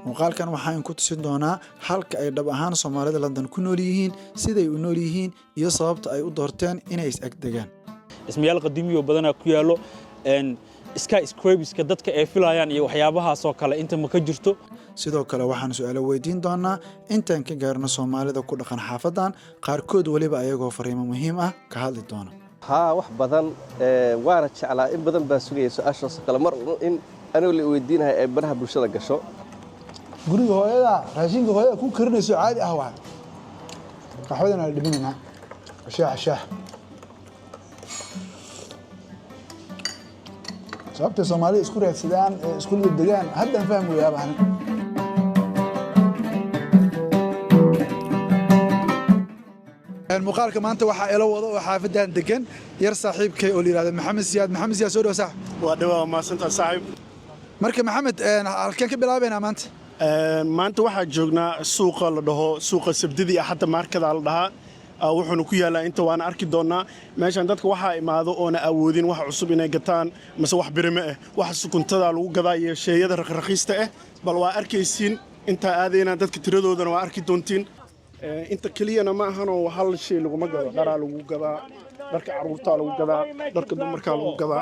muuqaalkan waxaan ku tusin doonaa halka ay dhab ahaan Soomaalida London ku nool yihiin siday u nool yihiin iyo sababta ay u doorteen inay is agdegaan ismayaal qadiimiyo badan ku yaalo skyscraperska dadka ay filayaan iyo waxyaabahaas oo kale inta ma ka jirto sidoo kale waxaan su'aalo weydiin doonaa intaan ka gaarno Soomaalida ku dhaqan xaafadan qaarkood waliba ayagoo fariimo muhiim ah ka hadli doona wax badan waana jeclaa in badan baa sugayay su'aashaas kale mar in anigu la weydiinahay ay baraha bulshada gasho guriga hooyada raashinka hooyada ku karinayso caadi ah waa qaxwadana la dhiminayna shaah sababta Soomaalida isku raadsadaan isku degaan hadda fahmo yaabahan المقالك ما أنت وحى إلى وضع وحافظها دقن يرسى حبيبك يقول لي هذا محمد زياد سوري وسح ودوا ما سنت صاحب مركب محمد كان كبير بينا ما أنت ما أنت واحد جوجنا سوق لده سوق السبدي حتى مركز على ده وحنا كيالا أنت وأنا أركض دونا ماشي عندك واحد ما ذو أنا أودين واحد عصبي نجتان مثلا واحد برمائه واحد سكون تدعو قضايا شيء يدر رخيصته بل وأركيسين أنت هذين عندك تردو دنا وأركض دونتين inta keliyana ma ahan oo hal shay lagu magalo dharaa lagu gadaa dharka caruurta lagu gadaa dharka dumarka lagu gadaa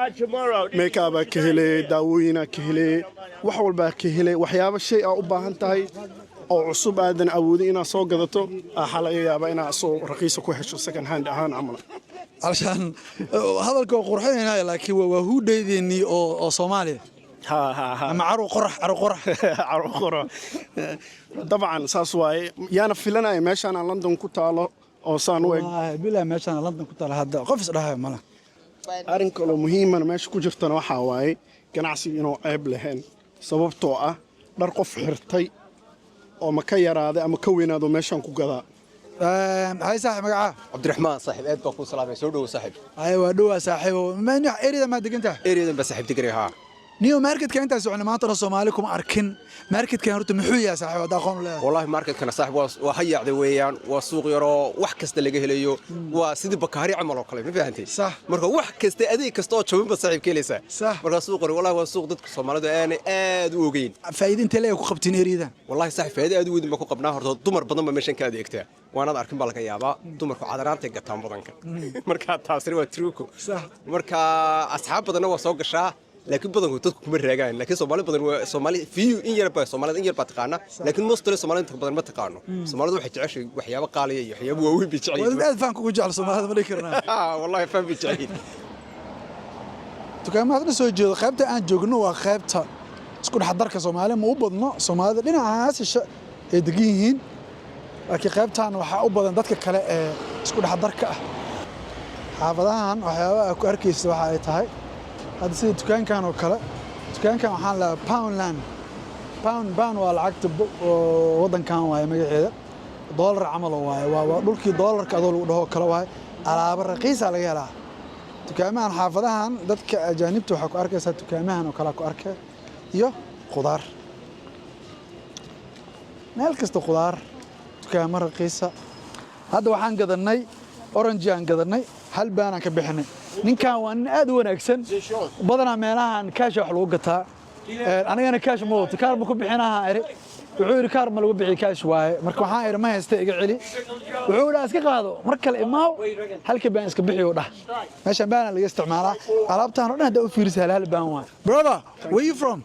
makeup ka helay daawooyin ka helay wax walba ka helay waxyaabo shay ah u baahan tahay oo cusub aadan awoodin inaad soo gadato xal laga yaabaa inaad soo raqiis ku hesho second hand ahaan amal alshan hadalka qurxinayna laakiin waa huudeydini oo Soomaaliya ها مع عرو قرح طبعا ساسواي يانا فيلنا ماشي انا لندن كنت او سان ويغ بلا ماشي انا لندن كنت هذا قفص dhahay mala arin kale muhiim ah meesha ku jirtana waxa waaye ganacsiga inuu ceeb lahayn sababtoo ah dhar qof xirtay oo ma ka yaraaday ama ka weynaado meeshan ku gadaa هاي صاحب مقعه عبد الرحمن صاحب اد باكو سلامي سو دو صاحب ايوه دو صاحب ما نح اريد ما دقنته اريد بس صاحب تقري ها نيو ماركت كان انت سوعنا ما ترى Soomaalikum arkin market kan horta muxuu yahay saaxiib wada aqoon leh والله market kana saaxiib waa hayacday weeyaan waa suuq yaro wax kasta laga helayo waa sidii bakaari amal oo kale ma fahanteen marka wax kasta adeeg kasta oo jooban ba saaxiib keenaysa marka suuq wallahi waa suuq dadka Soomaalida aad u ogeyn faa'iidinta leeyahay ku qabtiin eriidan والله saaxiib faa'iido aad u weyn ma ku qabnaa horta dumar badan ba meeshan ka adeegtaa waana arkin baa laga yaabaa dumarku cadaraanta gataan badanka marka taasina waa truco marka asxaab badan waa soo gashaa لكن بدن dadku kuma raagaan laakiin Soomaali fiyu in yar baa Soomaalida in yar baa taqaana laakiin mostly Soomaalida badan ma taqaano Soomaalidu waxay jeceshay waxyaabo qaaliya iyo waxyaabo waaweyn bi jecel wada aad faan kugu jecel Soomaalida ma dhikarnaa wallahi faan bi jecel dukaamada soo jeedo qaybta aan joogno waa qaybta isku dhaxdarka Soomaaliya ma u badno Soomaalida dhinacaas ay degan yihiin laakiin qaybtan waxa u badan dadka kale ee isku dhaxdarka ah xaafadahan waxyaabaha ku arkaysa waxa ay tahay هذا سيد دكان كان وكلا دكان كان حال باوند باوند والعقد وضن كان واي مجهده دولار عمله واي ودولكي دولار كادول ودهو كلا واي alaab raqiis laga helaa dukaamahan xaafadahan dadka ajaanibta waxa ku arkaysaa dukaamahan oo kala ku arkay iyo khudaar meel kasta khudaar dukaamo raqiisa hadda waxaan gadanay orange aan gadanay hal baan ka bixinay ninkan waa nin aad u wanaagsan badanaa meelahan kaash wax lagu gataa anigana kaash ma wato kaar ma ku bixinaha eri wuxuu yiri kaar ma lagu bixi kaash waaye marka waxaan iri ma haysta iga celi wuxuu yiri iska qaado mar kale imaaw halka baan iska bixiyo dhah meeshan baan laga isticmaalaa alaabtaan oo dhan hada u fiirisa hal baan waa brother where you from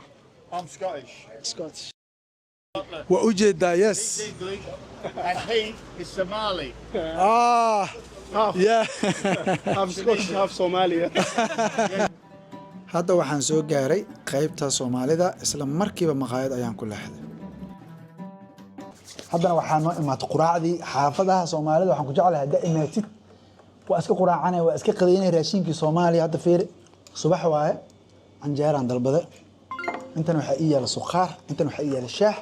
I'm Scottish wa ujeedaa yes and he is Somali yeah half Scottish half Somali hadda waxaan soo gaaray qaybta Soomaalida isla markiiba maqaayad ayaan ku leexday haddana waxaan noo imaatay quraacdii xaafadaha Soomaalida waxaan ku jeclahay hadda imaatid waa iska quraacanay waa iska qadaynay raashinkii Soomaaliya hadda fiir subax waaye canjeeraan dalbade intan waxa ii yaala suqaar intan waxa ii yaala shaah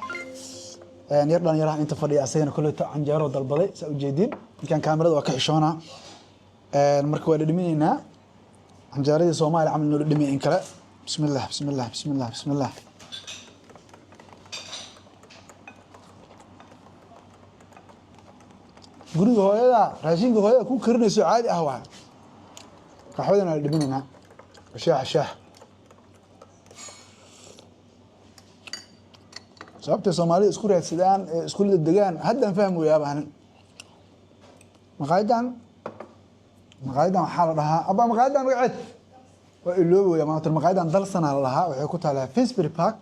yar dhalinyaraha inta fadhiya asagana kulleeta canjeero dalbaday saa u jeedin ninkan kaamirada waa ka xishoonaa marka waa dhadhaminaynaa canjeeradii Soomaaliya camal noo dhadhamiyay in kale bismillah bismillah bismillah bismillah guriga hooyada raashinka hooyada ku karinayso caadi ah waa qaxwadana la dhadhaminaynaa shaah sababta Soomaaliya isku raadsadaan isku degaan hadda faham weeyaan maqaayadan waxaa la dhahaa aba maqaayadan magaceed waa iloobo maanta maqaayadan dal sana la lahaa waxay ku taalaa Finsbury Park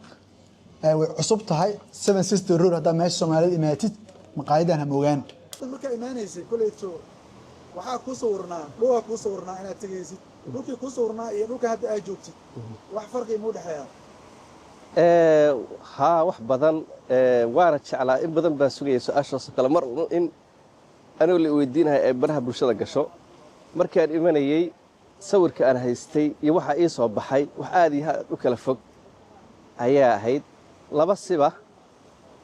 way cusub tahay Seven Sisters Road hadda meesha Soomaalida imaatid maqaayadan ha moogaan marka imaanaysay kuleeto waxaa ku sawirnaa inaad tagaysid dhulkii ku sawirnaa iyo dhulka hadda aad joogtid wax farqi ma u dhaxeeyaa ها wax badan waana jeclaa in badan baa sugayay su'aashaas kale mar in anuu la weydiinahay ay baraha bulshada gasho markaan imanayay sawirka aan haystay iyo waxa ii soo baxay wax aad iyo aad u kala fog ayaa ahayd laba siba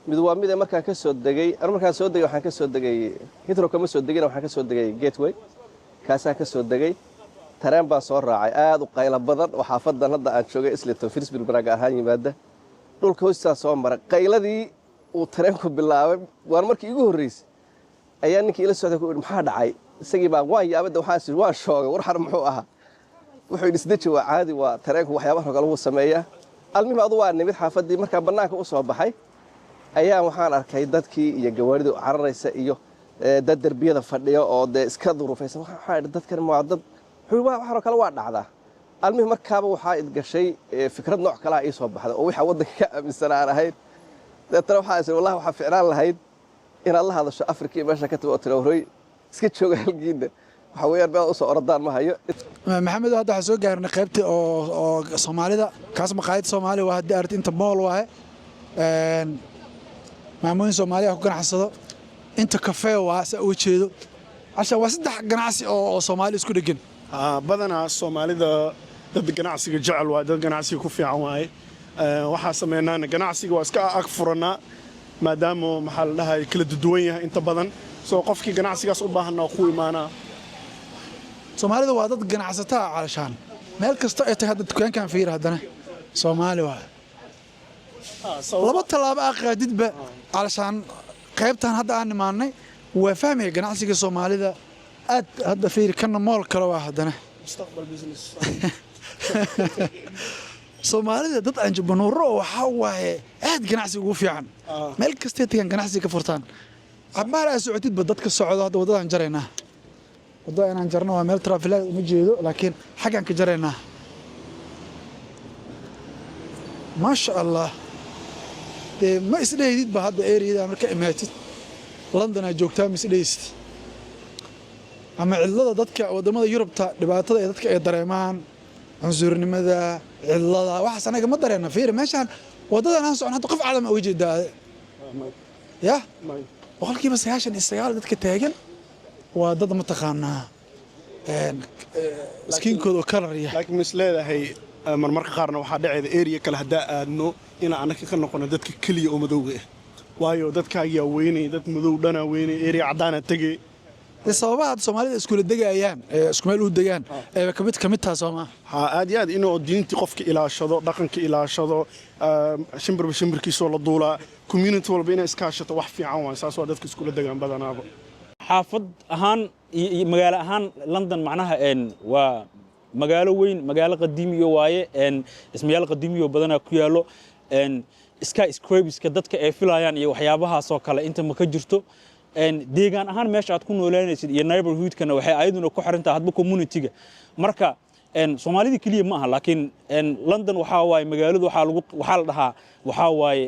mid waa mid markaan ka soo degay markaan soo degay waxaan ka soo degay Heathrow kama soo degin waxaan ka soo degay Gateway kaasaan ka soo degay tareen baa soo raacay aad u qaylo badan oo xaafadan hadda aan joogay Islington Finsbury Park ahaan yimaada dhulka hoostiisa soo maray qayladii uu tareenku bilaabay waan markii ugu horeysay ayaa ninkii ila socday ku maxaa dhacay isagii baa waan yaabada waxaas waan shoogay war xar muxuu ahaa wuxuu isdeji waa caadi waa tareenku waxyaabaha kale uu sameeyaa almihiim adu waa nimid xaafadii markaa banaanka u soo baxay ayaa waxaan arkay dadkii iyo gawaaridu cararaysa iyo dad darbiyada fadhiyo oo iska durufaysan waxa dadkan waa dad waxa kale waa dhacdaa almihiim markaaba waxaa idgashay fikrad nooc kale ay soo baxday oo waxa wadanka ka aaminsan aan ahayd dadna waxa ay wallahi waxa ficnaan lahayd in Allah hadasho Afrika meesha ka tago tirooroy iska jooga halkiina waxa weeyaan baa u soo ordaan ma hayo maxamed hadda waxa soo gaarnay qaybtii oo Soomaalida kaas maqaayad Soomaali waa hadda arti inta mool waaye maamooyin Soomaaliya ku ganacsado inta cafe waa sa u jeedo asha waa saddex ganacsi oo Soomaali isku dhagan badanaa Soomaalida dad ganacsiga jecel waa dad ganacsiga ku fiican waaye waxa sameeynaana ganacsiga waa iska ag furanaa maadaama maxaa la dhahay kala duwan yahay inta badan soo qofkii ganacsigaas u baahanaa ku imaanaa Soomaalida waa dad ganacsata calashaan meel kasta ay tahay hadda dukaankan fiir haddana Soomaali waa laba talaabo aqaadidba calashaan qaybtan hadda aan imaanay waa fahmay ganacsiga Soomaalida aad hadda fiir kana mool kale waa haddana mustaqbal business Soomaalida dad aan jabnuuro waxa waaye aad ganacsiga ugu fiican meel kasta tagan ganacsiga ka furtaan abaar ay socotid dadka socdo hadda wadadan jareynaa wadada inaan jarno waa meel traffic uma jeedo laakiin xagan ka jareynaa ma sha Allah ma isleeyid ba hadda area marka imaatid London ay joogtaa ma isleeyid ama cilada dadka wadamada Yurubta dhibaatada ay dadka ay dareemaan cunsurnimada cilada waxa anaga ma dareena fiir meeshan wadadan aan socon hadda qof caalam oo jeedaa ya boqolkiiba 99 dadka taagan waa dad ma taqaanaa skinkooda color yahay laakiin mis leedahay marmarka qaarna waxa dhacayda area kale hadaa aadno in aan ka noqono dadka kaliya oo madowga ah waayo dadka ayaa weynay dad madow dhana weynay area cadaan tagay sababaha Soomaalida isku degayaan isku meel u degaan kamid taas oo ma aad iyo aad inuu diinti qofka ilaashado dhaqanka ilaashado shimbirkiisoo la duulaa community walba inay iskaashato wax fiican waa saas waa dadka isku degaan badanaaba xaafad ahaan iyo magaalo ahaan London macnaha waa magaalo weyn magaalo qadiimi waaye ismayaal qadiimi badan ku yaalo skyscrapers dadka ay filayaan iyo waxyaabahaas oo kale inta ma ka jirto deegaan ahaan meesha aad ku noolaanaysid iyo neighborhood-kana waxay ayaduna ku xirantaa hadba community-ga marka Soomaalida kaliya ma aha laakiin London waxa waaye magaaladu waxa la dhahaa waxa waaye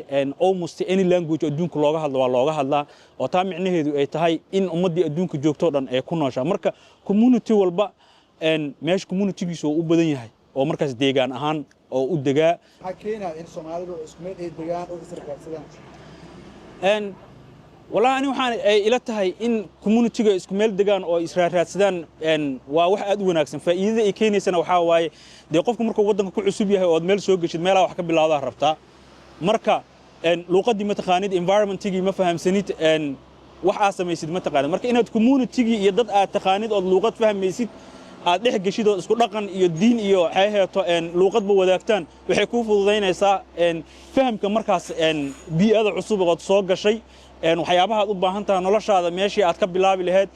almost any language adduunka looga hadlo waa looga hadlaa oo taa micnaheedu ay tahay in ummadii adduunka joogto dhan ay ku nooshaa marka community walba meesha community-giisu u badan yahay oo markaas deegaan ahaan oo u degaa waxa keenaa in Soomaalidu isku meel ay degaan oo isirkaadsadaan والله أنا وحنا إلى تهاي إن community إسكو ميل دجان أو إسرائيل سدان إن واحد وناكسن فإذا يكيني سنة وحاواي دي قفكم مركو ودن كل عصبية أو ميل سوق شد ميلا وحكي بالله ظهر ربطة مركا إن لو قدم متخانيد environment تيجي ما فهم سنيت إن وحاسة ميسيد متقارن مركا إنها community تيجي يدد تخانيد أو لغات فهم ميسيد لح جشيد إسكو رقن يدين إيو حياة إن لغات بوداكتان وحكوف وضينا يسا إن فهم كمركز إن بيئة العصوبة قد صاق شيء waxyaabaha aad u baahan tahay noloshaada meeshii aad ka bilaabi lahayd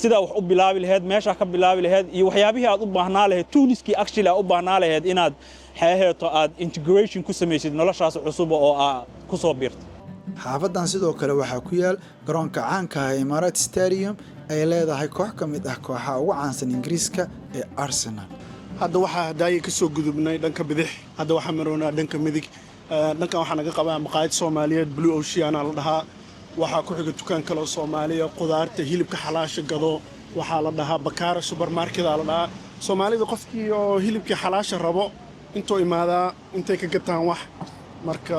sida wax u bilaabi lahayd meesha ka bilaabi lahayd iyo waxyaabihii aad u baahnaa lahayd toolskii actually u baahnaa lahayd inaad xaheeto aad integration ku sameeysid noloshaas cusub oo ku soo biirtay. xaafadan sidoo kale waxaa ku yaal garoonka caanka ah ee Emirates Stadium ay leedahay koox ka mid ah kooxaha ugu caansan Ingiriiska ee Arsenal. hadda waxaa hadaayay ka soo gudubnay dhanka bidix hadda waxaa maroonaa dhanka midig dhankan waxaa naga qabaa maqaayad Soomaaliyeed Blue Ocean la dhahaa waxaa ku xiga dukaan kale oo Soomaaliya qudaarta hilibka xalaasha gado waxaa la dhahaa Bakaara supermarket la dhahaa Soomaalida qofkii oo hilibka xalaasha rabo intuu imaadaa intay ka gataan wax marka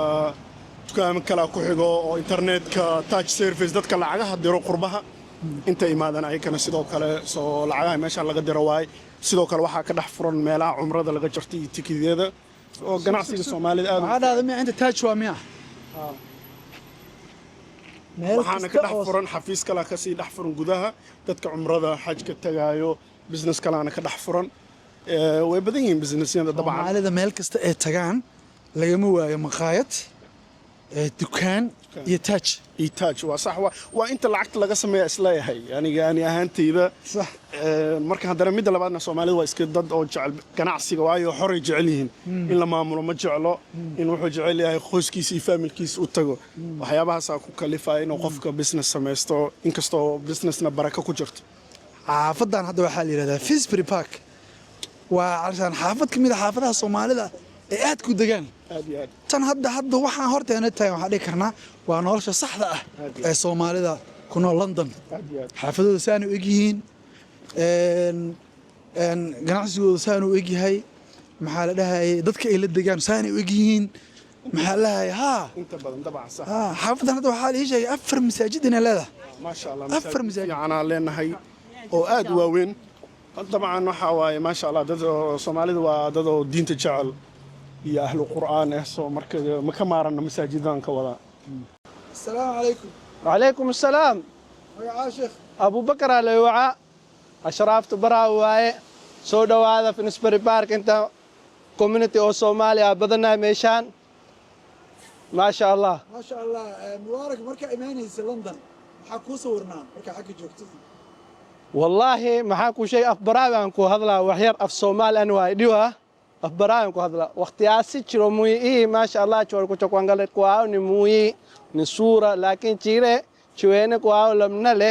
dukaan kale ku xigo oo internetka touch service dadka lacagaha diro qurbaha inta imaadaan ayagana sidoo kale soo lacagaha meesha laga diro waay sidoo kale waxaa ka dhex furan meelaha cumrada laga jartay tikidiyada oo ganacsiga Soomaalida aad waxaa dhahday ma inta taaj waa miya waxaana ka dhex furan xafiis kale ka sii dhex furan gudaha dadka cumrada xajka tagaayo business kalena ka dhex furan way badan yihiin businessyada dabcan Soomaalida meel kasta ay tagaan lagama waayo maqaayad dukaan iyo taaj waa sax waa inta lacagta laga sameeyo isleeyahay aniga ahaantayda sax marka haddana midda labaadna Soomaalida waa iska dad oo jecel ganacsiga waayo xoray jecel yihiin in la maamulo ma jeclo in wuxuu jecel yahay qoyskiisa iyo familkiisa u tago waxyaabahaas ku kalifay inuu qofka business sameesto inkastoo businessna baraka ku jirto xaafadan hadda waxaa la yiraahdaa Finsbury Park waa carshan xaafad kamid ah xaafadaha Soomaalida ee aad ku degaan tan hadda waxaan horteena tahay waxaan dhigi karnaa waa nolosha saxda ah ee Soomaalida ku nool London xaafadooda saan u egyihiin ganacsigooda saan u egyahay maxaa la dhahay dadka ay la degaan saan u egyihiin maxaa la dhahay inta badan dabcan sax xaafadan hadda waxaa la ii sheegay 4 masaajid inay leedahay ما شاء الله 4 masaajid يعني لنا هي oo aad waaweyn طبعا waxa waaye ما شاء الله dad Soomaalida waa dad oo diinta jecel iyo ahlu quraan ah soo marka ma ka maarana masaajidan ka wada السلام عليكم وعليكم السلام يا شيخ أبو بكر على وعاء أشرفت برا واي سو دواada Finsbury Park inta community oo Soomaaliya badanaa meeshaan ما شاء الله ما شاء الله مبارك marka imaanaysa London waxa ku sawirnaa marka xaq joogtay والله maxaa ku shay af baraawan ku hadlaa wax yar af Soomaali aan waa dhiwa af baraawan ku hadlaa waqtiyaasi jiro muyi ما شاء الله joor ku chokwangal ku ni muyi ni suura laakiin jire jiweena ku lamna le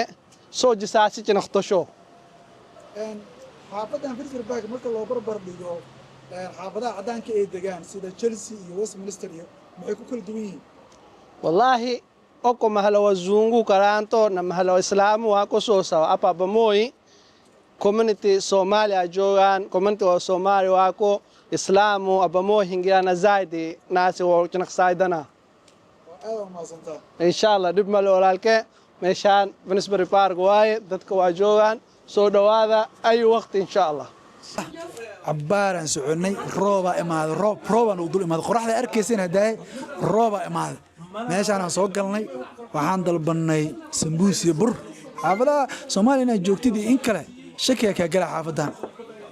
soo jisaasi jinaqtasho xaafadan Finsbury Park marka loo barbar dhigo xaafadaha cadaanka ee degaan sida Chelsea iyo Westminster iyo maxay ku kala duwan yihiin والله oko mahalo wazungu karanto na mahalo islamu wako soo sawa apa bamoy community Somalia joogan community oo Soomaali wako islamu abamoy hingana zaidi naasi oo jinaqsaydana insha Allah dib mal walaalke meeshaan Finsbury Park waaye dadka waa joogan soo dhawaada ay waqti insha Allah عبارة سعنى روبا إماد روبا نقول إماد قرحة أركيسين هداي روبا إماد ماشي أنا سوق قلني وحندل بني سمبوسي بر حافظة سومالينا جوكتي دي إنكله شكيا كجلا حافظان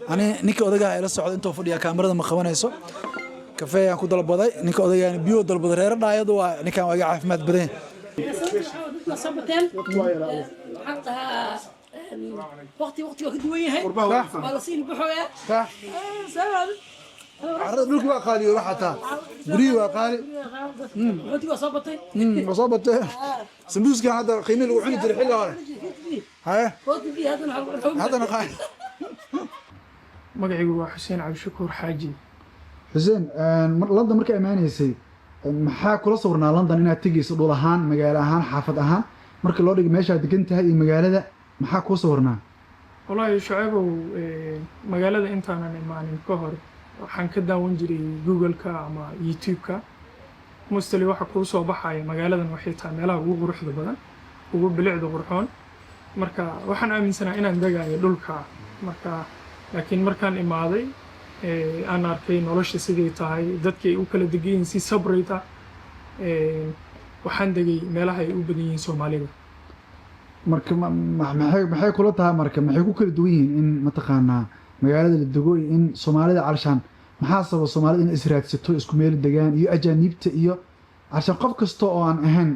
أنا نيك أودجا إلى السعودية أنتوا فديا كاميرا مخوانا يسوع كفاية أكو دل بداي نيك أودجا يعني بيو دل بداي ردا يدوا نيك أودجا عارف مات بدين وقتي كدوية هاي بالصين بحوية صح عرض لك وقالي وراحتها بري وقالي وقتي وصابتي وصابت سمبوس كان هذا قيمة لو عندي الحلة هذا هاي وقتي هذا هذا نقاي magacaygu waa Xuseen Cabdishakuur Xaaji حسين لندن marka imaanaysay maxaa kula sawirnaa London inaad tigeyso dhul ahaan magaalo ahaan xaafad ahaan marka loo dhigo meesha aad degan tahay iyo magaalada maxaa ku sawirnaa walahi shucaybow magaalada intaanan imaanin ka hor waxaan ka daawan jiray Google-ka ama YouTube-ka mustali waxa ku soo baxaya magaaladan waxay tahay meelaha ugu quruxda badan ugu bilicda qurxoon marka waxaan aaminsanahay inaan degaayo dhulka marka laakiin markaan imaaday aan arkay nolosha sidii tahay dadkii ay u kala degan si sabrayta waxaan degay meelaha ay u badan yihiin Soomaalida marka maxay kula tahay marka maxay ku kala duwan yihiin in mataqaanaa magaalada la dego in Soomaalida carshan maxaa sabab Soomaalida in israadsato isku meel degaan iyo ajaanibta iyo carshan qof kasta oo aan ahayn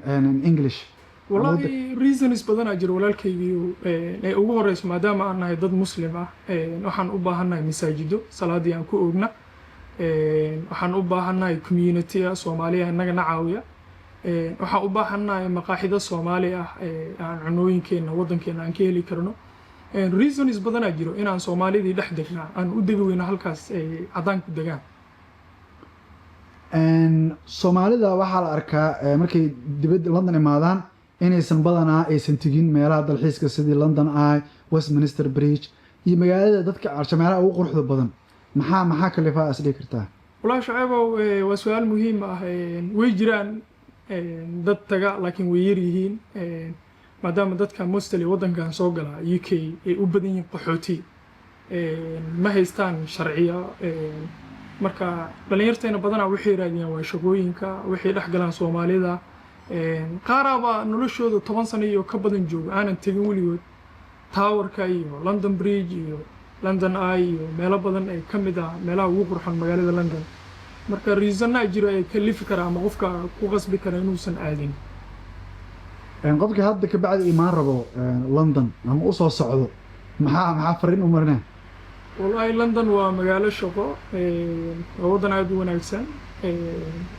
English wallahi reasons badan ajir walaalkaygiiyo ee ugu horeyso maadaama aan nahay dad muslim ah waxaan u baahanahay masaajido salaadii aan ku oogna waxaan u baahanahay community Soomaaliya inaga caawiya waxaan u baahannahay maqaaxido Soomaali ah aan cunooyinkeena wadankeena aan ka heli karno reasons badanaa jiro inaan Soomaalidii dhex degnaa aan u degi weyno halkaas ay cadaan ku degaan Soomaalida waxaa la arkaa markay dibadda London imaadaan inaysan badanaa aysan tegin meelaha dalxiiska sidii London Eye, Westminster Bridge iyo magaalada dadka meelaha ugu quruxda badan maxaa kalifa asli kartaa walaal shacabo waa su'aal muhiim ah way jiraan dad taga laakiin way yar yihiin maadaama dadka mostly wadankan soo gala UK ay u badan yihiin qaxooti ma haystaan sharciyo marka dhalinyarteena badanaa waxay raadiyaan waa shaqooyinka waxay dhex galaan Soomaalida qaaraba noloshooda 10 sano iyo ka badan jooga aanan tagin weligood Towerka iyo London Bridge iyo London Eye iyo meelo badan ay ka mid ah meelaha ugu qurxoon magaalada London marka reason jiro ay kalifi kara ama qofka ku qasbi kara inuusan aadin qofka hadda ka bacdi imaan rabo London ama u soo socdo maxaa fariin u marnaa wallahi London waa magaalo shaqo wadan aad u wanaagsan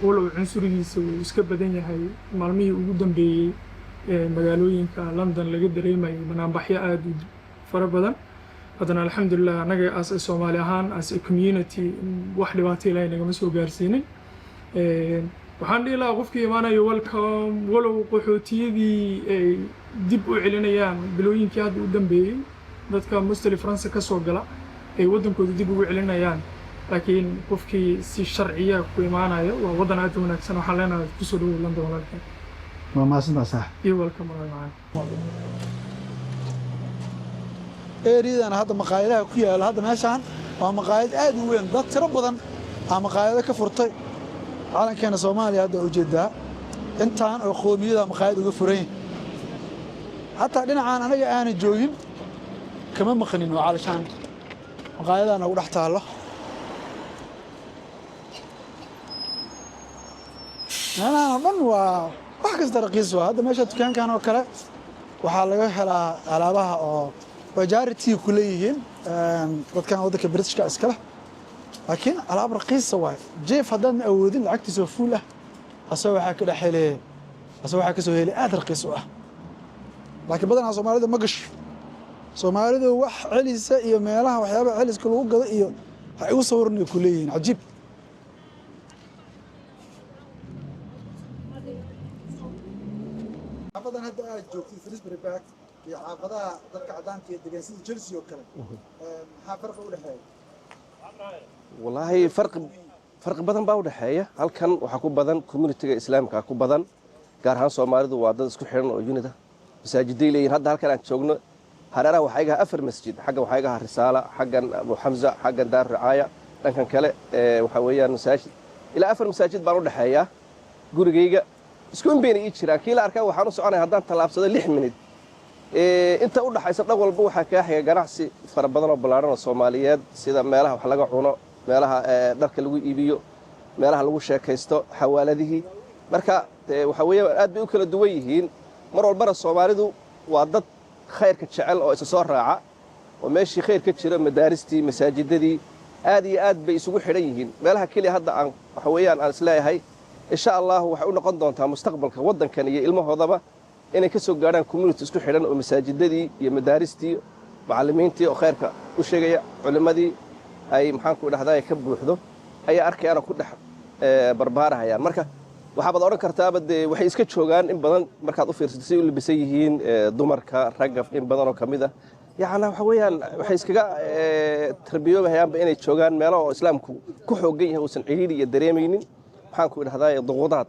walow cunsurigiisa uu iska badan yahay maalmihii ugu dambeeyay magaalooyinka London laga dareemay banaanbaxyo aad u fara badan haddana alxamdulillah anaga as Soomaali ahaan as a community wax dhibaato ilaahay nagama soo gaarsiinin waxaan dhihi lahaa qofkii imaanayo welcome walow qaxootiyadii ay dib u celinayaan bilooyinkii hadda u dambeeyay dadka mostly France ka soo gala ay wadankooda dib ugu celinayaan laakiin qofkii si sharciya ku imaanayo waa wadan aad u wanaagsan waxaan leenahay ku soo dhawow London walaalkeen waa maasantaa sax iyo welcome macaan eeridan hadda maqaayadaha ku yaala hadda meeshaan waa maqaayad aad u weyn dad tiro badan ama maqaayado ka furtay calankeena Soomaaliya hadda u jeedaa intaan oo qoomiyada maqaayad uga furan hatta dhinacaan anaga aan joogin kama maqanin waa calashaan maqaayadana ugu dhex taalo أنا من وحكي ترقيس هذا ماشى كان كانوا كلا وحلاقه على بها أو وجارتي كليهن كان وذاك بريتش كأسكله لكن على رقيس سواء جيف هذا أودين العكس سوفوله أسوي حكي لحيله أسوي حكي سوي لي رقيس واه لكن بدنا Soomaalidu ده مقش Soomaalidu ده وح عليس إيو ميلها وحيابه عليس كل وقت إيو هيوصورني كليهن عجيب عفدان هذا جوكتي فريسبري باك يا عفدا ضدك عدانك دغانسيد جيلسي oo kale maxaa farq u dhaxeeya wallahi farq badan baa u dhaxeeya halkan waxa ku badan community-ga islaamka ku badan gaar ahaan Soomaalidu waa dad isku xiran oo unida masaajiday leeyihiin hadda halkan aan joogno hareeraha waxa iga 4 masjid xagga waxa iga risaala xaggan Abu Hamza xaggan Daar Ricaaya dhankan kale waxa weeyaan masaajid ila 4 masaajid baan u dhaxeeya gurigayga isku inbeenay jiraan kii la arkaa waxaan u soconay haddaan talaabsado 6 minute inta u dhaxaysa dhan walba waxa ka xiga ganacsi fara badan oo balaaran oo Soomaaliyeed sida meelaha wax laga cuno meelaha dharka lagu iibiyo meelaha lagu sheekaysto xawaaladihi marka waxa weeyaan aad bay u kala duwan yihiin mar walba Soomaalidu waa dad khayrka jecel oo isa soo raaca oo meeshii khayrka jira madaaristii masaajidadii aad iyo aad bay isugu xidhan yihiin meelaha kaliya hadda aan waxa weeyaan aan isleeyahay insha Allah waxa uu noqon doontaa mustaqbalka wadankan iyo ilmahoodaba inay ka soo gaaraan community isku xidhan oo masaajidadii iyo madaaristii macallimiintii oo khayrka u sheegaya culimadii ay maxaan ku dhahdaa ka buuxdo ayaa arkayana ku dhex barbaarahayaan marka waxa baad oran kartaa waxay iska joogaan in badan markaad u fiirsato si u libisan yihiin dumarka ragga in badan oo kamid ah yaana waxa weeyaan waxay iskaga tarbiyoobayaan inay joogaan meelo oo islaamku ku xoogan yahay oo san ciriiri iyo dareemaynin waxaan ku idhahdaa duquudaad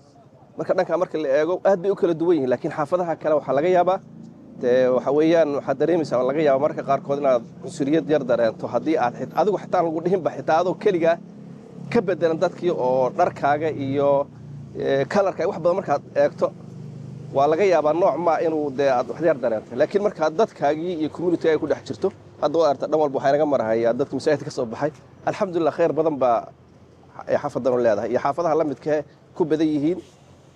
marka dhanka marka la eego aad bay u kala duwan yihiin laakiin xaafadaha kale waxa laga yaabaa waxa weeyaan waxa dareemaysaa laga yaabaa marka qaar kood inaad cunsuriyad yar dareento hadii aad adigu xitaa lagu dhihin ba xitaa adoo kaliga ka bedelan dadkii oo dharkaaga iyo kalarka wax badan markaad eegto waa laga yaabaa nooc ma inuu aad wax yar dareento laakiin marka dadkaagii iyo community ay ku dhex jirto hadda waa arta dhan walba waxa naga marahayaa dadka masaajidka ka soo baxay alxamdulillah khayr badan ba xaafadan leedahay iyo xaafadaha la midka ku badan yihiin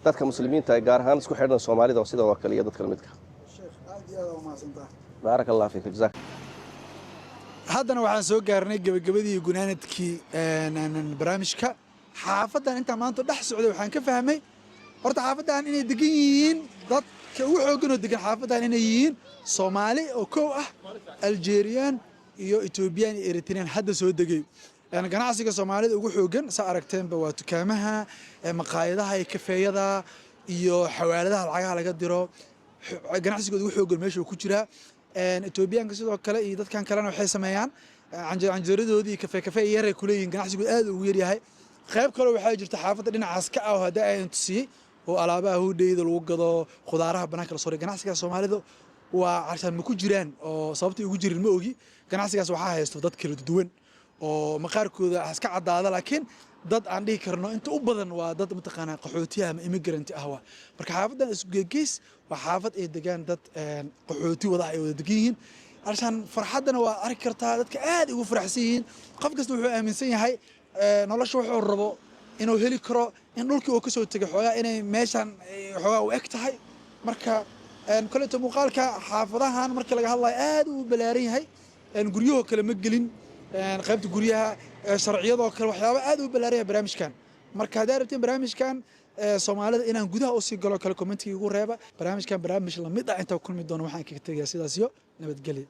dadka muslimiinta gaar ahaan isku xidhan Soomaalida oo sidoo kale iyo dadka la midka sheekh aad iyo aad u maasantaa barakallahu fiik jazaak haddana waxaan soo gaarnay gabagabadii gunaanadkii barnaamijka xaafadan inta maanta dhex socday waxaan ka fahmay horta xaafadan inay degan yihiin dadka ugu xooggan oo degan xaafadan inay yihiin Soomaali oo koow ah Algerian iyo Ethiopian iyo Eritrean hadda soo degay ganacsiga Soomaalida ugu xooggan sa aragteenba waa dukaamaha maqaayadaha iyo kafeeyada iyo xawaaladaha lacagaha laga diro ganacsigooda ugu xooggan meesha ku jira Ethiopian sidoo kale iyo dadkan kalena waxay sameeyaan canjeeradoodii kafe yar ay ku leeyihiin ganacsigooda aad ugu yar yahay qayb kale waxaa jirta xaafadda dhinacaas ka ah hadda ay tusiyay oo alaabaha hudheeyda lagu gado khudaaraha banaanka la soo ganacsiga Soomaalida waa carshan ma ku jiraan oo sababtay ugu jirin ma ogi ganacsigaas waxaa haysto dad kala duwan oo maqaarkooda iska cadaada laakiin dad aan dhihi karno inta u badan waa dad mataqaana qaxootiga ama immigrant ah waa marka xaafadan isku geegeys waa xaafad ay degaan dad qaxooti wada ay wada degan yihiin carshan farxadana waa arki kartaa dadka aad ugu faraxsan yihiin qof kasta wuxuu aaminsan yahay nolosha wuxuu rabo inuu heli karo in dhulkii uu ka soo tagay xoogaa inay meeshan xoogaa u eg tahay marka kaleeto muuqaalka xaafadahan marka laga hadlayo aad uu balaaran yahay guryaha kale ma gelin qaybta guryaha sharciyadoo kale waxyaabo aad u balaaran yahay barnaamijkan marka haddii rabteen barnaamijkan Soomaalida inaan gudaha u sii galo kale commentiga ugu reeba barnaamijkan barnaamij la mid ah inta kulmi doono waxaan kaga tagayaa sidaas iyo nabadgelyo